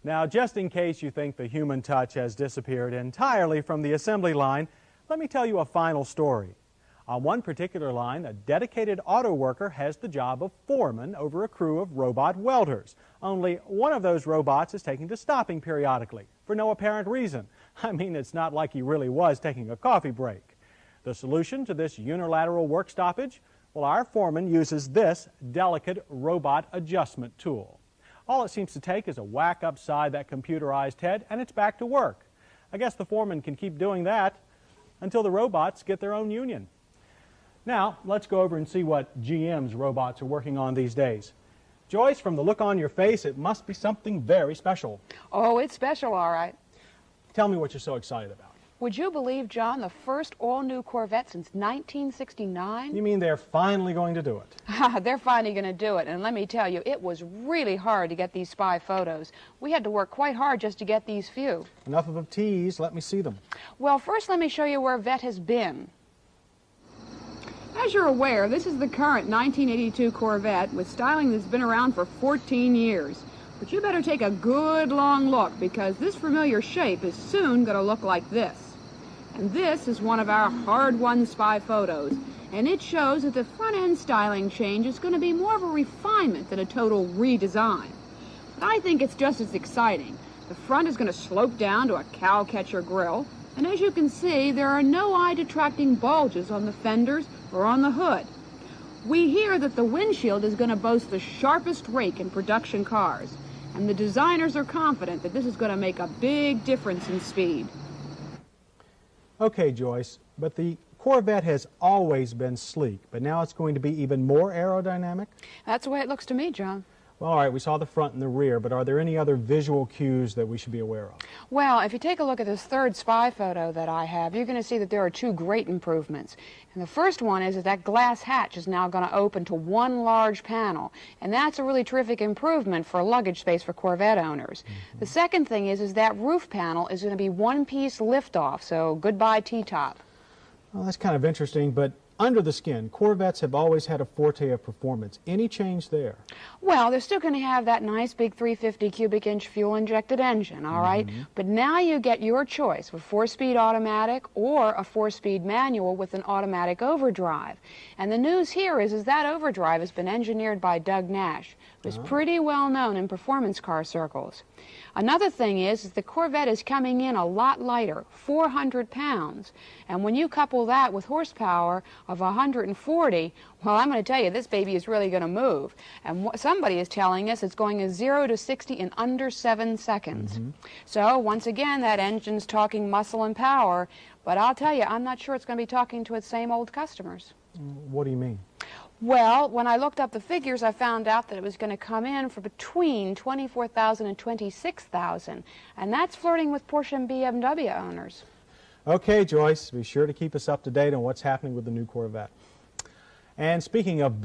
Now, just in case you think the human touch has disappeared entirely from the assembly line, let me tell you a final story. On one particular line, a dedicated auto worker has the job of foreman over a crew of robot welders. Only one of those robots is taking to stopping periodically, for no apparent reason. I mean, it's not like he really was taking a coffee break. The solution to this unilateral work stoppage? Well, our foreman uses this delicate robot adjustment tool. All it seems to take is a whack upside that computerized head, and it's back to work. I guess the foreman can keep doing that until the robots get their own union. Now, let's go over and see what GM's robots are working on these days. Joyce, from the look on your face, it must be something very special. Oh, it's special, all right. Tell me what you're so excited about. Would you believe, John, the first all-new Corvette since 1969? You mean they're finally going to do it? They're finally going to do it, and let me tell you, it was really hard to get these spy photos. We had to work quite hard just to get these few. Enough of a tease. Let me see them. Well, first let me show you where Vette has been. As you're aware, this is the current 1982 Corvette with styling that's been around for 14 years. But you better take a good long look because this familiar shape is soon going to look like this. And this is one of our hard-won spy photos, and it shows that the front-end styling change is going to be more of a refinement than a total redesign. But I think it's just as exciting. The front is going to slope down to a cow-catcher grille, and as you can see, there are no eye-detracting bulges on the fenders or on the hood. We hear that the windshield is going to boast the sharpest rake in production cars, and the designers are confident that this is going to make a big difference in speed. Okay, Joyce, but the Corvette has always been sleek, but now it's going to be even more aerodynamic? That's the way it looks to me, John. Well, all right, we saw the front and the rear, but are there any other visual cues that we should be aware of? Well, if you take a look at this third spy photo that I have, you're going to see that there are two great improvements. And the first one is that glass hatch is now going to open to one large panel, and that's a really terrific improvement for luggage space for Corvette owners. The second thing is that roof panel is going to be one-piece liftoff, so goodbye T-top. Well, that's kind of interesting, but under the skin, Corvettes have always had a forte of performance. Any change there? Well, they're still going to have that nice big 350 cubic inch fuel-injected engine, all right? But now you get your choice with 4-speed automatic or a 4-speed manual with an automatic overdrive. And the news here is that overdrive has been engineered by Doug Nash, who's pretty well known in performance car circles. Another thing is the Corvette is coming in a lot lighter, 400 pounds. And when you couple that with horsepower of 140, well, I'm going to tell you, this baby is really going to move. And somebody is telling us it's going 0 to 60 in under 7 seconds. So, once again, that engine's talking muscle and power. But I'll tell you, I'm not sure it's going to be talking to its same old customers. What do you mean? Well, when I looked up the figures, I found out that it was going to come in for between $24,000 and $26,000, and that's flirting with Porsche and BMW owners. Okay, Joyce, be sure to keep us up to date on what's happening with the new Corvette. And speaking of